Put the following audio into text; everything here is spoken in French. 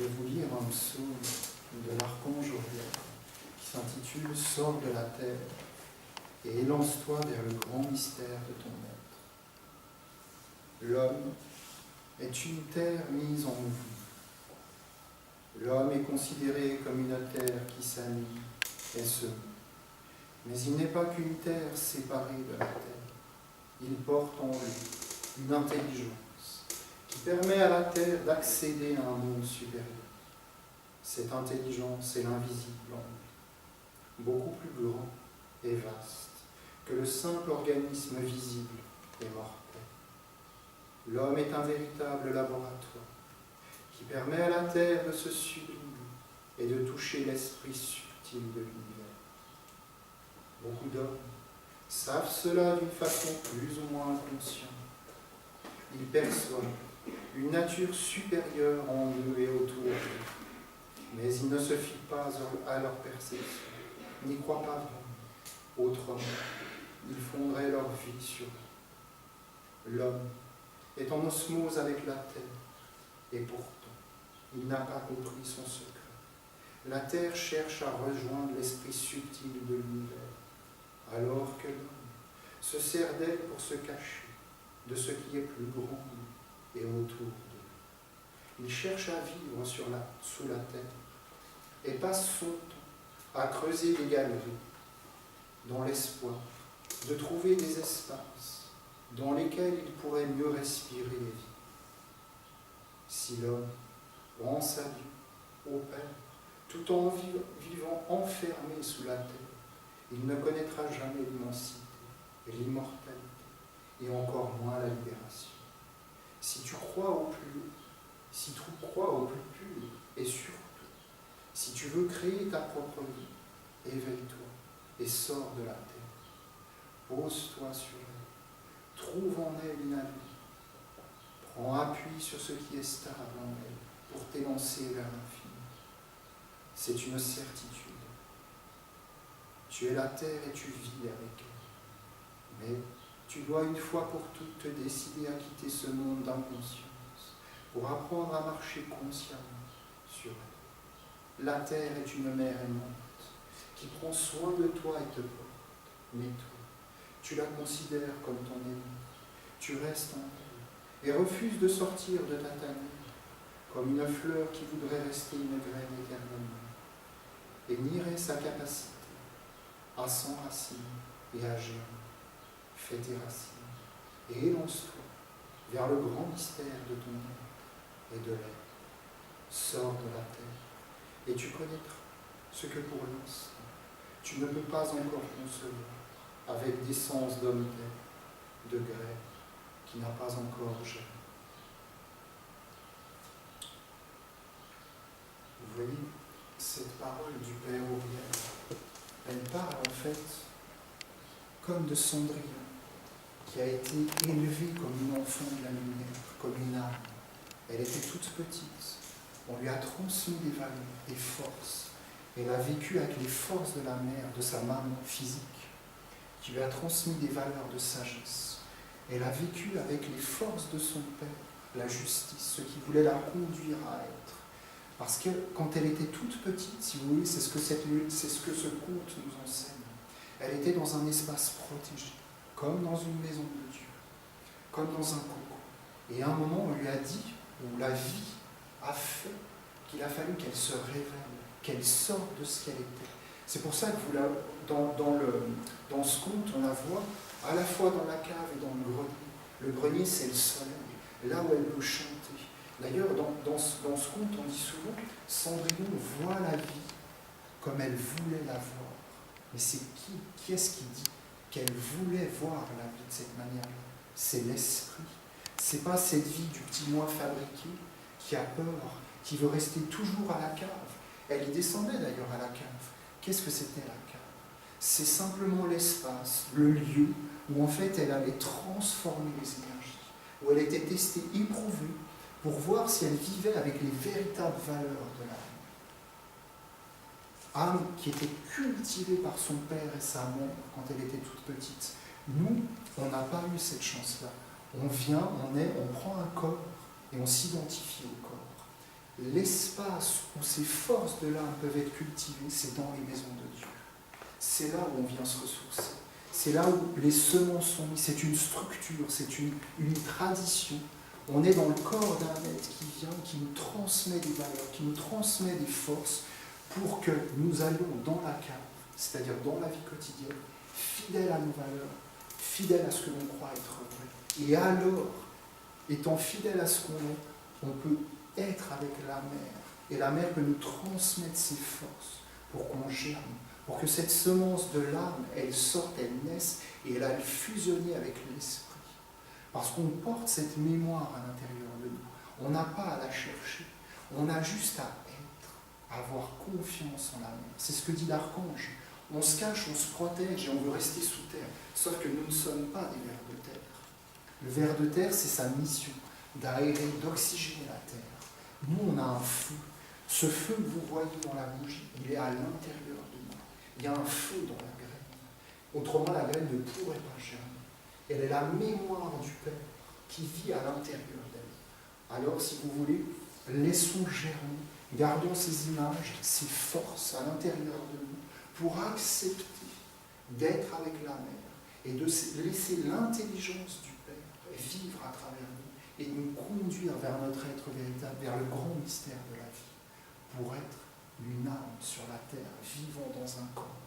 Je vais vous lire un psaume de l'archange Uriel qui s'intitule « Sors de la terre et élance-toi vers le grand mystère de ton être. L'homme est une terre mise en mouvement. L'homme est considéré comme une terre qui s'anime et se meut. Mais il n'est pas qu'une terre séparée de la terre. Il porte en lui une intelligence qui permet à la terre d'accéder à un monde supérieur. Cette intelligence est l'invisible en lui, beaucoup plus grand et vaste que le simple organisme visible et mortel. L'homme est un véritable laboratoire qui permet à la terre de se sublimer et de toucher l'esprit subtil de l'univers. Beaucoup d'hommes savent cela d'une façon plus ou moins consciente. Ils perçoivent une nature supérieure en eux et autour d'eux, mais ils ne se fient pas à leur perception, n'y croient pas vraiment. Autrement, ils fonderaient leur vie sur eux. L'homme est en osmose avec la terre, et pourtant, il n'a pas compris son secret. La terre cherche à rejoindre l'esprit subtil de l'univers, alors que l'homme se sert d'elle pour se cacher de ce qui est plus grand et autour d'eux. Il cherche à vivre sous la terre et passe son temps à creuser des galeries dans l'espoir de trouver des espaces dans lesquels il pourrait mieux respirer et vivre. Si l'homme rend sa vie au Père tout en vivant enfermé sous la terre, il ne connaîtra jamais l'immensité et l'immortalité, et encore moins la libération. Si tu crois au plus haut, si tu crois au plus pur, et surtout, si tu veux créer ta propre vie, éveille-toi et sors de la terre. Pose-toi sur elle, trouve en elle une allure. Prends appui sur ce qui est stable en elle pour t'élancer vers l'infini. C'est une certitude. Tu es la terre et tu vis avec elle. Mais tu dois une fois pour toutes te décider à quitter ce monde d'inconscience pour apprendre à marcher consciemment sur elle. La terre est une mère aimante qui prend soin de toi et te porte. Mais toi, tu la considères comme ton aimant. Tu restes en elle et refuses de sortir de ta tanière, comme une fleur qui voudrait rester une graine éternellement, et nierait sa capacité à s'enraciner et à germer. Fais tes racines et élance-toi vers le grand mystère de ton être et de l'air. Sors de la terre et tu connaîtras ce que pour l'instant tu ne peux pas encore concevoir avec des sens d'homme terre, de grêle qui n'a pas encore germé. Vous voyez, cette parole du Père Uriel, elle parle en fait comme de Cendrillon, qui a été élevée comme une enfant de la lumière, comme une âme. Elle était toute petite. On lui a transmis des valeurs, des forces. Elle a vécu avec les forces de la mère, de sa maman physique, qui lui a transmis des valeurs de sagesse. Elle a vécu avec les forces de son père, la justice, ce qui voulait la conduire à être. Parce que quand elle était toute petite, si vous voulez, c'est ce que ce conte nous enseigne. Elle était dans un espace protégé, comme dans une maison de Dieu, comme dans un cocon. Et à un moment, on lui a dit, ou la vie a fait, qu'il a fallu qu'elle se révèle, qu'elle sorte de ce qu'elle était. C'est pour ça que dans ce conte, on la voit à la fois dans la cave et dans le grenier. Le grenier, c'est le soleil, là où elle peut chanter. D'ailleurs, dans ce conte, on dit souvent, Cendrillon voit la vie comme elle voulait la voir. Mais c'est qui est-ce qui dit qu'elle voulait voir la vie de cette manière-là? C'est l'esprit. C'est pas cette vie du petit moi fabriqué qui a peur, qui veut rester toujours à la cave. Elle y descendait d'ailleurs à la cave. Qu'est-ce que c'était la cave? C'est simplement l'espace, le lieu où en fait elle allait transformer les énergies, où elle était testée, éprouvée, pour voir si elle vivait avec les véritables valeurs de l'âme. Âme qui était cultivée par son père et sa mère quand elle était toute petite. Nous, on n'a pas eu cette chance-là. On vient, on prend un corps et on s'identifie au corps. l'espace où ces forces de l'âme peuvent être cultivées, c'est dans les maisons de Dieu. C'est là où on vient se ressourcer. C'est là où les semences sont mises. C'est une structure, c'est une tradition. On est dans le corps d'un maître qui vient, qui nous transmet des valeurs, qui nous transmet des forces pour que nous allions dans la cave, c'est-à-dire dans la vie quotidienne, fidèles à nos valeurs, fidèles à ce que l'on croit être vrai. Et alors, étant fidèles à ce qu'on est, on peut être avec la mère. Et la mère peut nous transmettre ses forces pour qu'on germe, pour que cette semence de l'âme, elle sorte, elle naisse et elle aille fusionner avec l'esprit. Parce qu'on porte cette mémoire à l'intérieur de nous. On n'a pas à la chercher. On a juste à être, à avoir confiance en la mère. C'est ce que dit l'archange. On se cache, on se protège et on veut rester sous terre. Sauf que nous ne sommes pas des vers de terre. Le ver de terre, c'est sa mission d'aérer, d'oxygéner la terre. Nous, on a un feu. Ce feu que vous voyez dans la bougie, il est à l'intérieur de nous. Il y a un feu dans la graine. Autrement, la graine ne pourrait pas germer. Elle est la mémoire du Père qui vit à l'intérieur d'elle. Alors, si vous voulez, laissons germer, gardons ces images, ces forces à l'intérieur de nous pour accepter d'être avec la mère et de laisser l'intelligence du Père vivre à travers nous et nous conduire vers notre être véritable, vers le grand mystère de la vie, pour être une âme sur la terre, vivant dans un corps.